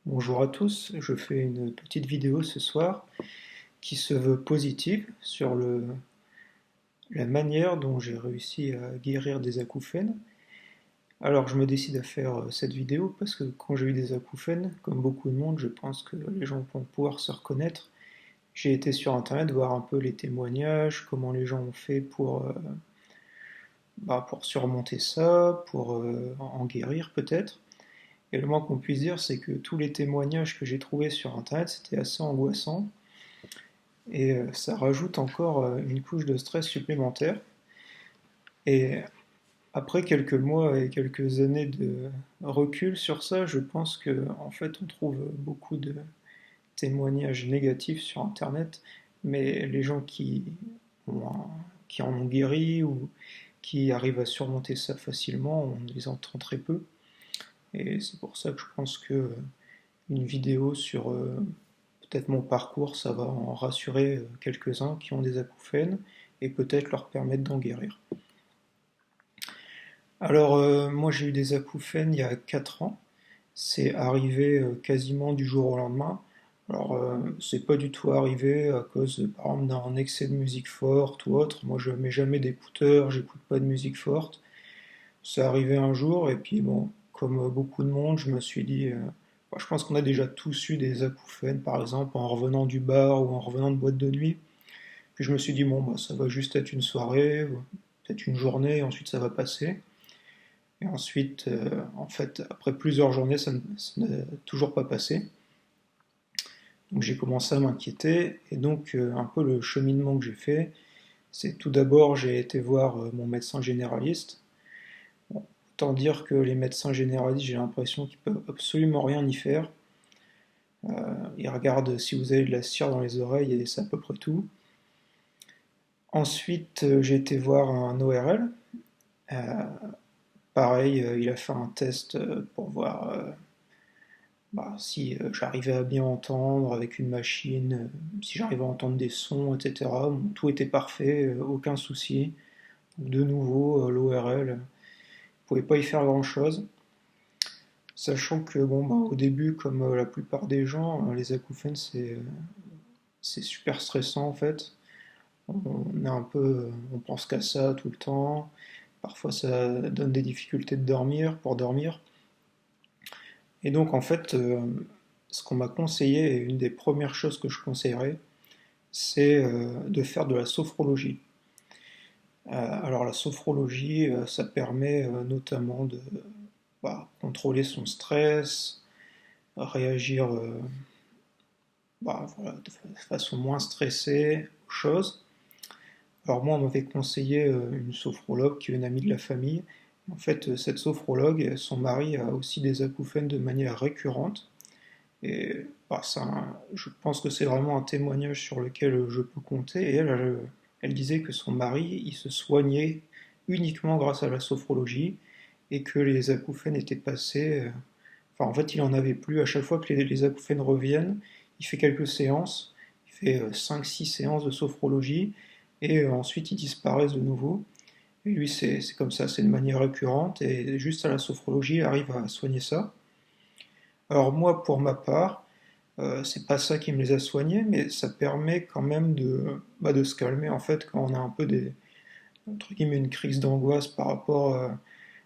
Bonjour à tous, je fais une petite vidéo ce soir qui se veut positive sur la manière dont j'ai réussi à guérir des acouphènes. Alors je me décide à faire cette vidéo parce que quand j'ai eu des acouphènes, comme beaucoup de monde, je pense que les gens vont pouvoir se reconnaître. J'ai été sur internet voir un peu les témoignages, comment les gens ont fait pour surmonter ça, pour en guérir peut-être. Et le moins qu'on puisse dire, c'est que tous les témoignages que j'ai trouvés sur internet, c'était assez angoissant. Et ça rajoute encore une couche de stress supplémentaire. Et après quelques mois et quelques années de recul sur ça, je pense que en fait on trouve beaucoup de témoignages négatifs sur Internet, mais les gens ont qui en ont guéri ou qui arrivent à surmonter ça facilement, on les entend très peu. Et c'est pour ça que je pense que une vidéo sur peut-être mon parcours, ça va en rassurer quelques-uns qui ont des acouphènes et peut-être leur permettre d'en guérir. Alors, moi j'ai eu des acouphènes il y a 4 ans. C'est arrivé quasiment du jour au lendemain. Alors, c'est pas du tout arrivé à cause, par exemple, d'un excès de musique forte ou autre. Moi, je mets jamais d'écouteurs, j'écoute pas de musique forte. C'est arrivé un jour, et puis bon, comme beaucoup de monde, je me suis dit, je pense qu'on a déjà tous eu des acouphènes, par exemple, en revenant du bar ou en revenant de boîte de nuit. Puis je me suis dit, bon, bah, ça va juste être une soirée, peut-être une journée, et ensuite ça va passer. Et ensuite, en fait, après plusieurs journées, ça n'a toujours pas passé. Donc j'ai commencé à m'inquiéter, et donc un peu le cheminement que j'ai fait, c'est tout d'abord, j'ai été voir mon médecin généraliste. Bon, autant dire que les médecins généralistes, j'ai l'impression qu'ils peuvent absolument rien y faire. Ils regardent si vous avez de la cire dans les oreilles et c'est à peu près tout. Ensuite, j'ai été voir un ORL. Euh, Pareil, il a fait un test pour voir si j'arrivais à bien entendre avec une machine, si j'arrivais à entendre des sons, etc. Bon, tout était parfait, aucun souci. De nouveau, l'ORL ne pouvait pas y faire grand-chose. Sachant que bon, bah, au début, comme la plupart des gens, les acouphènes, c'est super stressant en fait. On est un peu, on pense qu'à ça tout le temps. Parfois, ça donne des difficultés de dormir, pour dormir. Et donc, en fait, ce qu'on m'a conseillé, et une des premières choses que je conseillerais, c'est de faire de la sophrologie. Alors, la sophrologie, ça permet notamment de contrôler son stress, réagir voilà, de façon moins stressée aux choses. Alors moi, on m'avait conseillé une sophrologue qui est une amie de la famille. En fait, cette sophrologue, son mari a aussi des acouphènes de manière récurrente. Et je pense que c'est vraiment un témoignage sur lequel je peux compter. Et elle disait que son mari, il se soignait uniquement grâce à la sophrologie et que les acouphènes étaient passés. Enfin, en fait, il en avait plus. À chaque fois que les acouphènes reviennent, il fait quelques séances. Il fait 5-6 séances de sophrologie et ensuite ils disparaissent de nouveau. Et lui, c'est comme ça, c'est de manière récurrente et juste à la sophrologie, il arrive à soigner ça. Alors moi, pour ma part, c'est pas ça qui me les a soignés, mais ça permet quand même de se calmer en fait quand on a un peu entre guillemets, une crise d'angoisse par rapport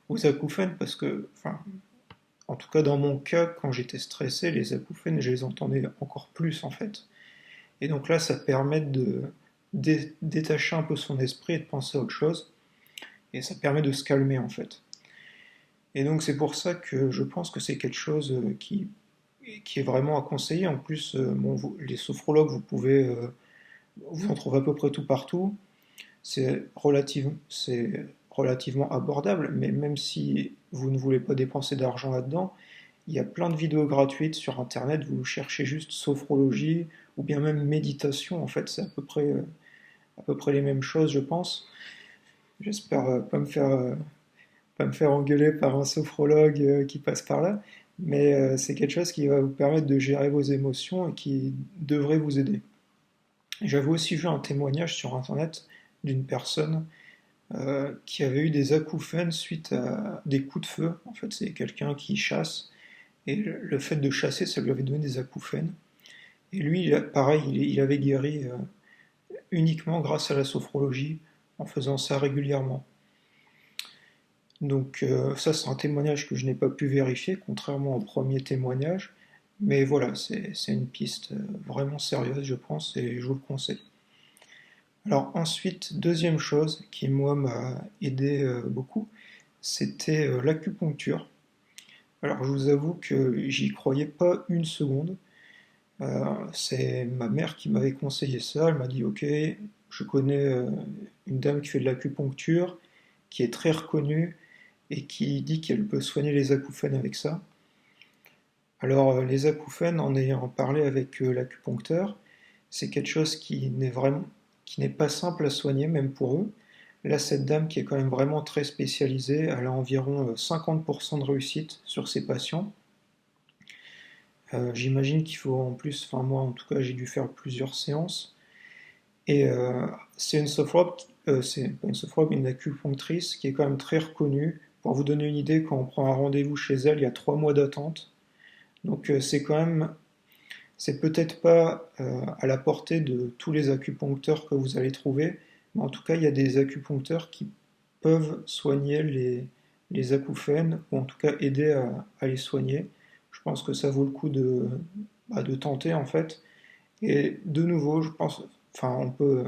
aux acouphènes, parce que, enfin, en tout cas dans mon cas, quand j'étais stressé, les acouphènes, je les entendais encore plus en fait. Et donc là, ça permet de détacher un peu son esprit et de penser à autre chose, et ça permet de se calmer en fait. Et donc c'est pour ça que je pense que c'est quelque chose qui est vraiment à conseiller. En plus, bon, les sophrologues, vous en trouvez à peu près tout partout. C'est relativement abordable, mais même si vous ne voulez pas dépenser d'argent là-dedans, il y a plein de vidéos gratuites sur Internet. Vous cherchez juste sophrologie ou bien même méditation. En fait, c'est à peu près les mêmes choses, je pense. J'espère pas me faire engueuler par un sophrologue qui passe par là, mais c'est quelque chose qui va vous permettre de gérer vos émotions et qui devrait vous aider. J'avais aussi vu un témoignage sur internet d'une personne qui avait eu des acouphènes suite à des coups de feu. En fait, c'est quelqu'un qui chasse et le fait de chasser, ça lui avait donné des acouphènes. Et lui, pareil, il avait guéri uniquement grâce à la sophrologie, en faisant ça régulièrement. Donc ça, c'est un témoignage que je n'ai pas pu vérifier, contrairement au premier témoignage. Mais voilà, c'est une piste vraiment sérieuse, je pense, et je vous le conseille. Alors ensuite, deuxième chose qui, moi, m'a aidé beaucoup, c'était l'acupuncture. Alors je vous avoue que j'y croyais pas une seconde. C'est ma mère qui m'avait conseillé ça. Elle m'a dit, ok, je connais une dame qui fait de l'acupuncture, qui est très reconnue et qui dit qu'elle peut soigner les acouphènes avec ça. Alors les acouphènes, en ayant parlé avec l'acupuncteur, c'est quelque chose qui n'est pas simple à soigner, même pour eux. Là, cette dame qui est quand même vraiment très spécialisée, elle a environ 50% de réussite sur ses patients. J'imagine qu'il faut en plus, enfin moi en tout cas j'ai dû faire plusieurs séances. Et c'est une sophrologue, c'est pas une sophrologue, une acupunctrice qui est quand même très reconnue. Pour vous donner une idée, quand on prend un rendez-vous chez elle, il y a 3 mois d'attente. Donc c'est quand même, c'est peut-être pas à la portée de tous les acupuncteurs que vous allez trouver, mais en tout cas il y a des acupuncteurs qui peuvent soigner les acouphènes, ou en tout cas aider à les soigner. Je pense que ça vaut le coup de tenter en fait. Et de nouveau, je pense, enfin on peut.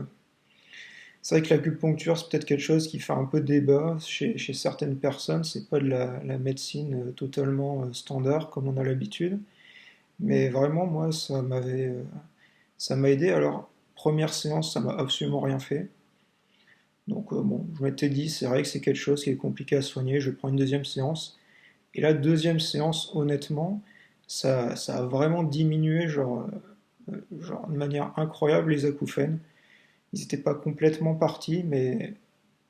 C'est vrai que l'acupuncture, c'est peut-être quelque chose qui fait un peu débat chez certaines personnes. C'est pas de la médecine totalement standard comme on a l'habitude. Mais vraiment, moi, ça m'a aidé. Alors, première séance, ça m'a absolument rien fait. Donc, bon, je m'étais dit, c'est vrai que c'est quelque chose qui est compliqué à soigner. Je prends une deuxième séance. Et la deuxième séance, honnêtement, ça a vraiment diminué, genre de manière incroyable, les acouphènes. Ils n'étaient pas complètement partis, mais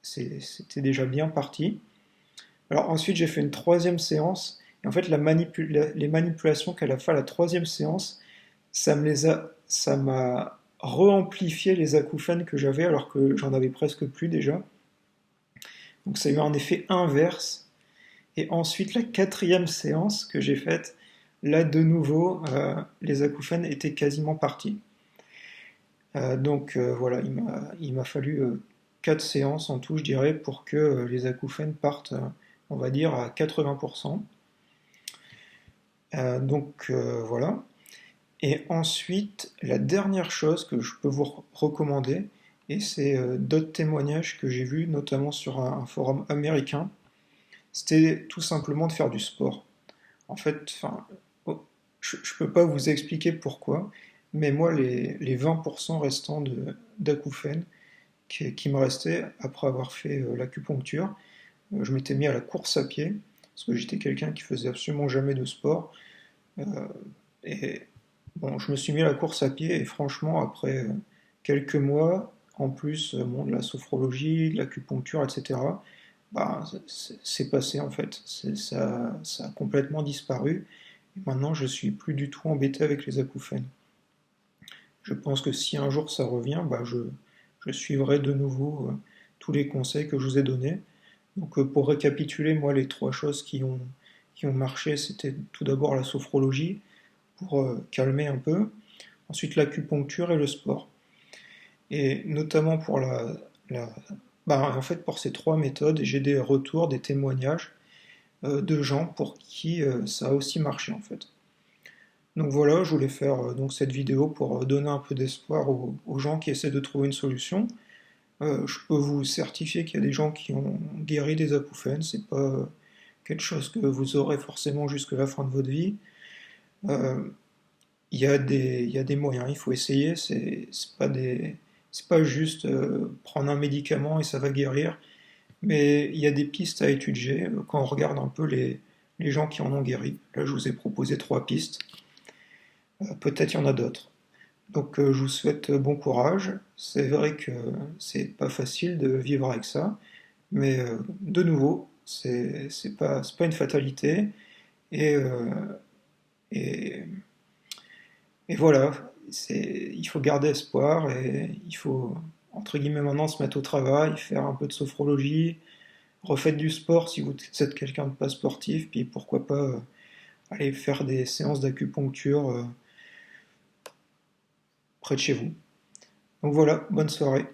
c'était déjà bien parti. Alors ensuite, j'ai fait une troisième séance. Et en fait, les manipulations qu'elle a fait à la troisième séance, ça m'a re-amplifié les acouphènes que j'avais alors que j'en avais presque plus déjà. Donc ça a eu un effet inverse. Et ensuite, la quatrième séance que j'ai faite, là de nouveau, les acouphènes étaient quasiment partis. Donc voilà, il m'a fallu 4 séances en tout, je dirais, pour que les acouphènes partent, on va dire, à 80%. Voilà. Et ensuite, la dernière chose que je peux vous recommander, et c'est d'autres témoignages que j'ai vus, notamment sur un forum américain, c'était tout simplement de faire du sport. En fait, enfin, oh, je ne peux pas vous expliquer pourquoi, mais moi, les 20% restants d'acouphènes qui me restaient après avoir fait l'acupuncture, je m'étais mis à la course à pied, parce que j'étais quelqu'un qui faisait absolument jamais de sport. Euh, et bon, je me suis mis à la course à pied, et franchement, après quelques mois, en plus bon, de la sophrologie, de l'acupuncture, etc., bah, c'est passé en fait. Ça a complètement disparu. Et maintenant, je suis plus du tout embêté avec les acouphènes. Je pense que si un jour ça revient, bah, je suivrai de nouveau tous les conseils que je vous ai donnés. Donc pour récapituler, moi les 3 choses qui ont marché, c'était tout d'abord la sophrologie, pour calmer un peu, ensuite l'acupuncture et le sport. Et notamment pour bah, en fait pour ces 3 méthodes, j'ai des retours, des témoignages de gens pour qui ça a aussi marché en fait. Donc voilà, je voulais faire donc cette vidéo pour donner un peu d'espoir aux gens qui essaient de trouver une solution. Je peux vous certifier qu'il y a des gens qui ont guéri des acouphènes, c'est pas quelque chose que vous aurez forcément jusqu'à la fin de votre vie. Euh, il y a des moyens, il faut essayer, c'est pas juste prendre un médicament et ça va guérir, mais il y a des pistes à étudier quand on regarde un peu les gens qui en ont guéri. Là, je vous ai proposé 3 pistes. Peut-être il y en a d'autres. Donc je vous souhaite bon courage. C'est vrai que c'est pas facile de vivre avec ça, mais de nouveau, c'est pas une fatalité. Et, euh, et, et voilà, il faut garder espoir et il faut, entre guillemets, maintenant se mettre au travail, faire un peu de sophrologie, refaites du sport si vous êtes quelqu'un de pas sportif, puis pourquoi pas aller faire des séances d'acupuncture près de chez vous. Donc voilà, bonne soirée.